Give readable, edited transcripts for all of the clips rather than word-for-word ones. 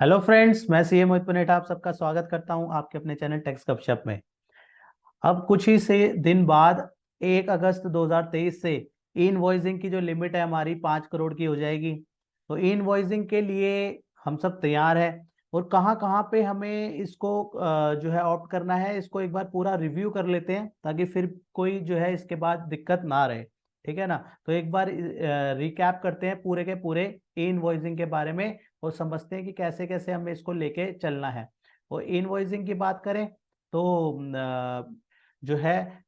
Hello friends, मैं CA मोहित पुनेठा आप सबका स्वागत करता हूं आपके अपने चैनल टैक्स गपशप में। अब कुछ ही से दिन बाद 1 अगस्त 2023 से इनवॉइसिंग की जो लिमिट है हमारी 5 करोड़ की हो जाएगी। तो इनवॉइसिंग के लिए हम सब तैयार है और कहाँ कहाँ पे हमें इसको जो है ऑप्ट करना है, इसको एक बार पूरा रिव्यू कर लेते हैं ताकि फिर कोई जो है इसके बाद दिक्कत ना रहे। ठीक है ना। तो एक बार रिकैप करते हैं पूरे के पूरे इनवॉइसिंग के बारे में और समझते हैं कि कैसे कैसे हमें इसको लेके चलना है। और इनवॉइसिंग की बात करें तो जो है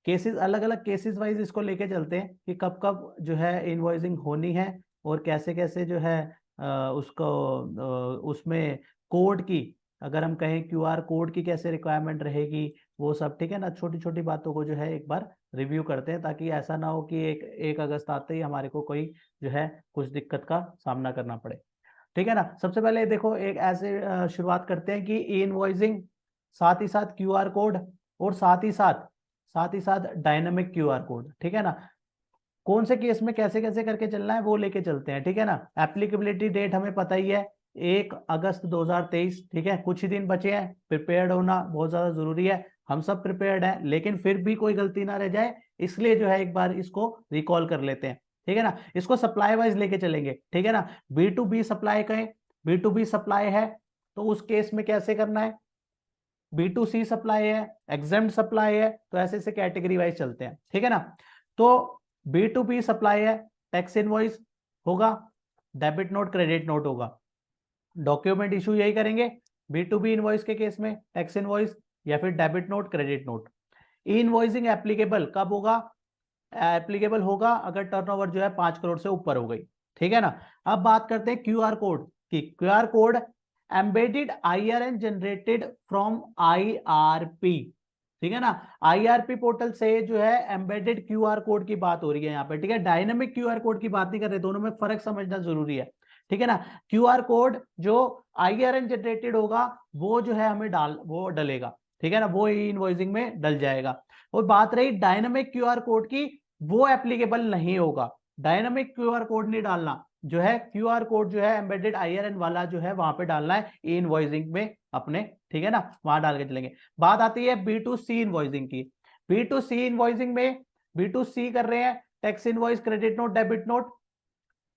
केसेस, अलग अलग केसेस वाइज इसको लेके चलते हैं कि कब कब जो है इनवॉइसिंग होनी है और कैसे कैसे जो है उसको उसमें कोड की, अगर हम कहें क्यूआर कोड की कैसे रिक्वायरमेंट रहेगी, वो सब। ठीक है ना। छोटी छोटी बातों को जो है एक बार रिव्यू करते हैं ताकि ऐसा ना हो कि एक अगस्त आते ही हमारे को कोई जो है कुछ दिक्कत का सामना करना पड़े। ठीक है ना। सबसे पहले देखो, एक ऐसे शुरुआत करते हैं कि ई इनवॉइसिंग, साथ ही साथ क्यूआर कोड और साथ ही साथ डायनामिक क्यूआर कोड। ठीक है ना। कौन से केस में कैसे कैसे करके चलना है वो लेके चलते हैं। ठीक है ना। एप्लीकेबिलिटी डेट हमें पता ही है, 1 अगस्त 2023। ठीक है, कुछ ही दिन बचे हैं। प्रिपेयर्ड होना बहुत ज्यादा जरूरी है। हम सब प्रिपेयर्ड हैं, लेकिन फिर भी कोई गलती ना रह जाए, इसलिए जो है एक बार इसको रिकॉल कर लेते हैं। ठीक है ना। इसको सप्लाई वाइज लेके चलेंगे। ठीक है ना। बी टू बी सप्लाई कहें, बी टू बी सप्लाई है तो उस केस में कैसे करना है, बी टू सी सप्लाई है, एग्जेम्प्ट सप्लाई है, तो ऐसे ऐसे कैटेगरी वाइज चलते हैं। ठीक है ना। तो बी टू बी सप्लाई है, टैक्स इनवॉइस होगा, डेबिट नोट क्रेडिट नोट होगा। डॉक्यूमेंट इशू यही करेंगे बी टू बी इनवॉइस के केस में, टैक्स इनवॉइस या फिर debit note credit note. Invoicing applicable कब होगा, एप्लीकेबल होगा अगर टर्नओवर जो है 5 करोड़ से ऊपर हो गई। ठीक है ना। अब बात करते हैं क्यूआर कोड की। QR code embedded IRN generated from IRP. ठीक है ना। आईआरपी पोर्टल से जो है एम्बेडेड क्यूआर कोड की बात हो रही है यहाँ पे। ठीक है, डायनेमिक क्यूआर कोड की बात नहीं कर रहे, दोनों में फर्क समझना जरूरी है। ठीक है ना। क्यूआर कोड जो आईआरएन जनरेटेड होगा वो जो है हमें वो डलेगा। ठीक है ना, वो इनवॉइसिंग में डल जाएगा। और बात रही डायनामिक क्यूआर कोड की, वो एप्लीकेबल नहीं होगा। डायनामिक क्यूआर कोड नहीं डालना, जो है क्यूआर कोड जो है एम्बेडेड आईआरएन वाला जो है वहां पे डालना है इनवॉइसिंग में अपने। ठीक है ना, वहां डाल के चलेंगे। बात आती है बी टू सी इनवॉइसिंग की। बी टू सी इनवॉइसिंग में बी टू सी कर रहे हैं, tax invoice credit note debit note.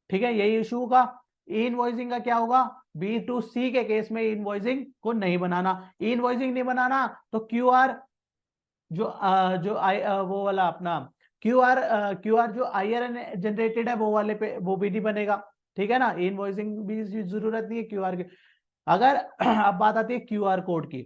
ठीक है, यही इशू होगा। इनवॉइसिंग का क्या होगा, बी टू सी के केस में इनवॉइसिंग को नहीं बनाना। इनवॉइसिंग नहीं बनाना तो क्यूआर जो वो वाला अपना क्यूआर जो आईआरएन जनरेटेड है वो वाले पे वो भी नहीं बनेगा। ठीक है ना, इनवॉइसिंग भी जरूरत नहीं है क्यूआर की। अगर अब बात आती है क्यूआर कोड की।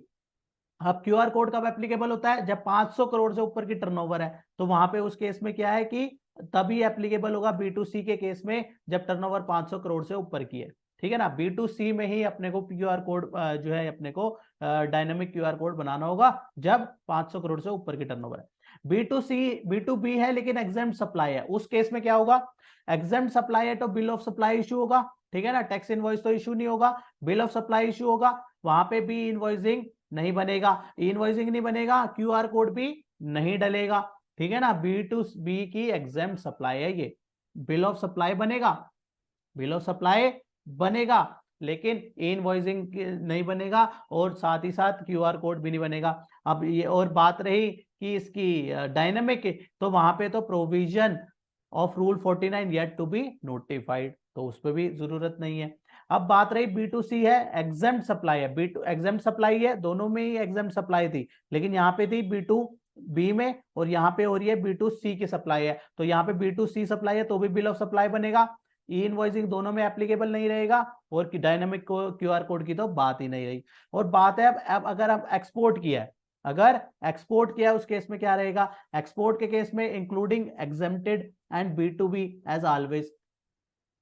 अब क्यूआर कोड कब एप्लीकेबल होता है, जब 500 करोड़ से ऊपर की टर्नओवर है, तो वहां पे उस केस में क्या है कि तभी एप्लीकेबल होगा बी टू सी के केस में, जब टर्नओवर 500 करोड़ से ऊपर की है। ठीक है ना, बी टू सी में ही अपने को क्यूआर कोड जो है अपने को डायनेमिक क्यूआर कोड बनाना होगा जब 500 करोड़ से ऊपर की टर्नओवर है। B to C, B to B है लेकिन एग्जेम्प्ट सप्लाई है, उस केस में क्या होगा, एग्जेम्प्ट सप्लाई है तो बिल ऑफ सप्लाई इशू होगा। ठीक है ना, टैक्स इनवॉइस तो इशू नहीं होगा, बिल ऑफ सप्लाई इशू होगा। वहां पे भी इनवॉइसिंग नहीं बनेगा, इनवॉइसिंग नहीं बनेगा, क्यूआर कोड भी नहीं डलेगा। ठीक है ना, बी टू बी की एग्जेम्प्ट सप्लाई है ये। बिल ऑफ सप्लाई बनेगा, बिल ऑफ सप्लाई बनेगा, लेकिन इनवॉइसिंग नहीं बनेगा और साथ ही साथ क्यूआर कोड भी नहीं बनेगा। अब ये और बात रही कि इसकी डायनेमिक, तो वहां पे तो provision of rule 49 yet to be notified, तो उस पर भी जरूरत नहीं है। अब बात रही बी टू सी है, एग्जेम्प्ट सप्लाई है, बी टू एग्जेम्प्ट सप्लाई है, दोनों में ही एग्जेम्प्ट सप्लाई थी, लेकिन यहाँ पे थी बी टू बी में और यहाँ पे हो रही है बी टू सी की सप्लाई है, तो यहाँ पे बी टू सी सप्लाई है तो भी बिल ऑफ सप्लाई बनेगा। ई इनवॉइसिंग दोनों में एप्लीकेबल नहीं रहेगा और डायनामिक क्यूआर कोड की तो बात ही नहीं रही। और बात है अब अगर अब एक्सपोर्ट किया है, अगर एक्सपोर्ट किया उस केस में क्या रहेगा, एक्सपोर्ट के केस में including exempted and B to B as always.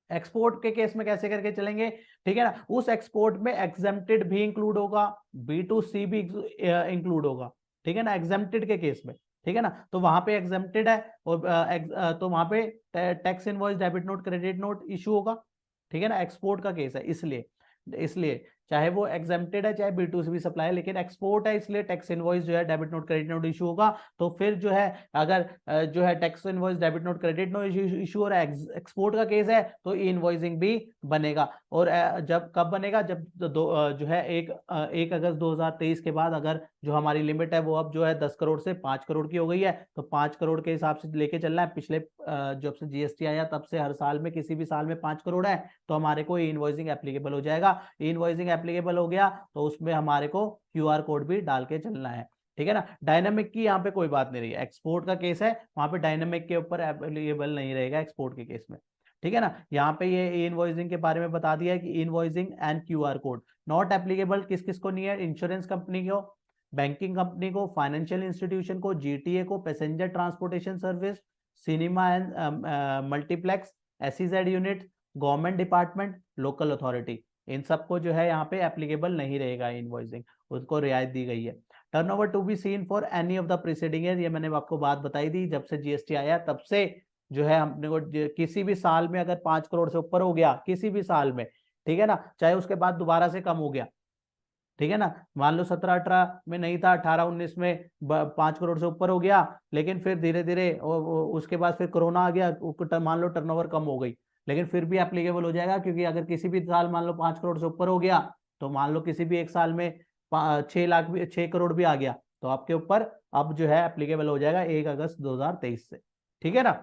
Export के केस में कैसे करके चलेंगे, ठीक है ना, उस एक्सपोर्ट में एग्जेम्प्टेड भी इंक्लूड होगा, बी टू सी भी इंक्लूड होगा। ठीक है ना, एग्जेम्प्टेड के केस में। ठीक है ना, तो वहां पे एग्जेम्प्टेड है और तो वहां पे tax invoice debit note credit note issue होगा। ठीक है ना, एक्सपोर्ट का केस है इसलिए इसलिए चाहे वो एग्जेम्प्टेड है चाहे B2C सप्लाई है, लेकिन एक्सपोर्ट है इसलिए टैक्स इनवॉइस जो है debit note credit note issue होगा। तो फिर जो है अगर जो है tax invoice debit note credit note issue हो रहा है, एक्सपोर्ट का केस है, तो ई इनवॉइसिंग भी बनेगा। और जब कब बनेगा, जब जो है 1 अगस्त 2023 के बाद अगर जो हमारी लिमिट है वो अब जो है 10 करोड़ से 5 करोड़ की हो गई है, तो 5 करोड़ के हिसाब से लेके चलना है। पिछले जब से जीएसटी आया तब से हर साल में किसी भी साल में 5 करोड़ है, तो हमारे को ई इनवॉइसिंग एप्लीकेबल हो जाएगा। ई इनवॉइसिंग एप्लीकेबल हो गया तो उसमें हमारे को क्यूआर कोड भी डाल के चलना है, ठीक है ना। डायनामिक की यहाँ पे कोई बात नहीं रही है, एक्सपोर्ट का केस है, वहां पे डायनामिक के ऊपर एप्लीकेबल नहीं रहेगा एक्सपोर्ट के केस में, ठीक है ना। यहाँ पे ये इनवॉइसिंग के बारे में बता दिया है कि invoicing and QR code not applicable किस किस को नहीं है, इंश्योरेंस कंपनी को, बैंकिंग कंपनी को, फाइनेंशियल इंस्टीट्यूशन को, जीटीए को, passenger transportation service, cinema and multiplex, SEZ unit, government department, local authority, इन सबको जो है यहाँ पे एप्लीकेबल नहीं रहेगा इनवॉइसिंग, उसको रियायत दी गई है। Turnover to be seen for any of the preceding year, ये मैंने आपको बात बताई थी, जब से जीएसटी आया तब से जो है हमने को किसी भी साल में अगर 5 करोड़ से ऊपर हो गया किसी भी साल में, ठीक है ना, चाहे उसके बाद दोबारा से कम हो गया, ठीक है ना, मान लो 17-18 में नहीं था, 18-19 में 5 करोड़ से ऊपर हो गया, लेकिन फिर धीरे धीरे उसके बाद फिर कोरोना आ गया, मान लो टर्नओवर कम हो गई, लेकिन फिर भी एप्लीकेबल हो जाएगा, क्योंकि अगर किसी भी साल मान लो 5 करोड़ से ऊपर हो गया, तो मान लो किसी भी एक साल में 6 लाख भी 6 करोड़ भी आ गया, तो आपके ऊपर अब जो है एप्लीकेबल हो जाएगा 1 अगस्त 2023 से, ठीक है ना।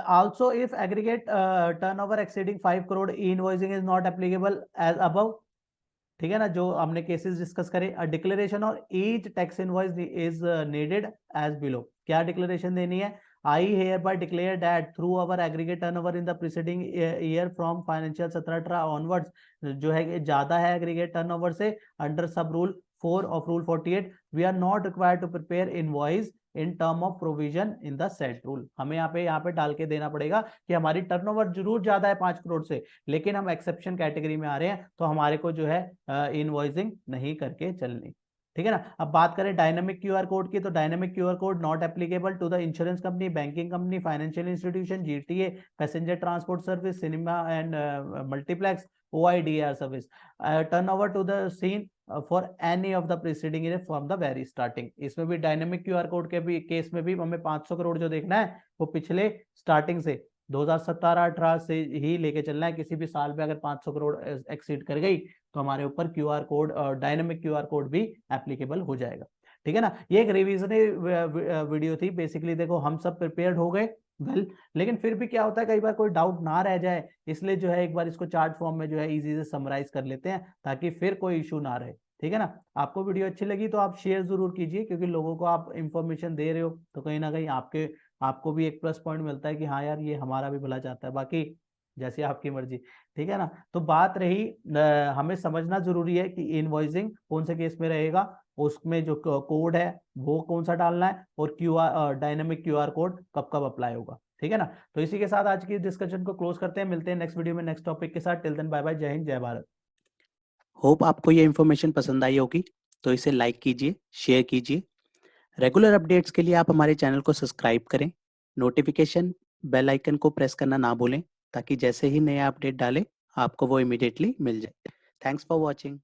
Also, if aggregate turnover exceeding 5 crore, e-invoicing is not applicable as above, ठीक है ना। जो हमने केसेस डिस्कस करे, डिक्लेरेशन और each tax invoice is needed as below, क्या डिक्लेरेशन देनी है, I hereby declare that through our aggregate turnover in the preceding year from financial 17 onwards, जो है ज्यादा है एग्रीगेट टर्नओवर से, under sub rule 4 of rule 48 we are not required to prepare invoice in term of provision in the set rule. हमें यहाँ पे डाल के देना पड़ेगा कि हमारी टर्नओवर जरूर ज्यादा है 5 करोड़ से, लेकिन हम एक्सेप्शन कैटेगरी में आ रहे हैं, तो हमारे को जो है इनवॉइसिंग नहीं करके चलनी, ठीक है ना। अब बात करें डायनामिक क्यूआर कोड की, तो dynamic QR code not applicable to the insurance company, banking company, financial institution, GTA, passenger transport service, cinema and multiplex, OIDR service, turnover to the seen for any of the preceding year from the very starting. इसमें भी dynamic QR code के भी case में भी हमें 500 करोड़ जो देखना है वो पिछले स्टार्टिंग से 2017-18 से ही लेके चलना है। किसी भी साल में अगर 500 करोड़ एक्सीड कर गई तो हमारे ऊपर क्यूआर कोड और डायनेमिक क्यूआर कोड भी एप्लीकेबल हो जाएगा, ठीक है ना। ये एक रिवीजन वीडियो थी बेसिकली। देखो हम सब प्रिपेयर्ड हो गए वेल, लेकिन फिर भी क्या होता है कई बार कोई डाउट ना रह जाए, इसलिए जो है एक बार इसको चार्ट फॉर्म में जो है इजी से समराइज कर लेते हैं ताकि फिर कोई इशू ना रहे, ठीक है ना। आपको वीडियो अच्छी लगी तो आप शेयर जरूर कीजिए, क्योंकि लोगों को आप इंफॉर्मेशन दे रहे हो तो कहीं ना कहीं आपको भी एक प्लस पॉइंट मिलता है कि हाँ यार ये हमारा भी भला चाहता है, बाकी जैसे आपकी मर्जी, ठीक है ना। तो बात रही हमें समझना जरूरी है कि इनवॉइसिंग कौन से केस में रहेगा, उसमें जो कोड है वो कौन सा डालना है, और क्यूआर डायनेमिक क्यूआर कोड कब कब अप्लाई होगा, ठीक है ना। तो इसी के साथ आज की डिस्कशन को क्लोज करते हैं, मिलते हैं नेक्स्ट वीडियो में नेक्स्ट टॉपिक के साथ। टिल देन बाय बाय, जय हिंद जय भारत। होप आपको ये इन्फॉर्मेशन पसंद आई होगी, तो इसे लाइक कीजिए, शेयर कीजिए। रेगुलर अपडेट्स के लिए आप हमारे चैनल को सब्सक्राइब करें, नोटिफिकेशन बेल आइकन को प्रेस करना ना भूलें, ताकि जैसे ही नया अपडेट डालें आपको वो इमीडिएटली मिल जाए। Thanks for watching.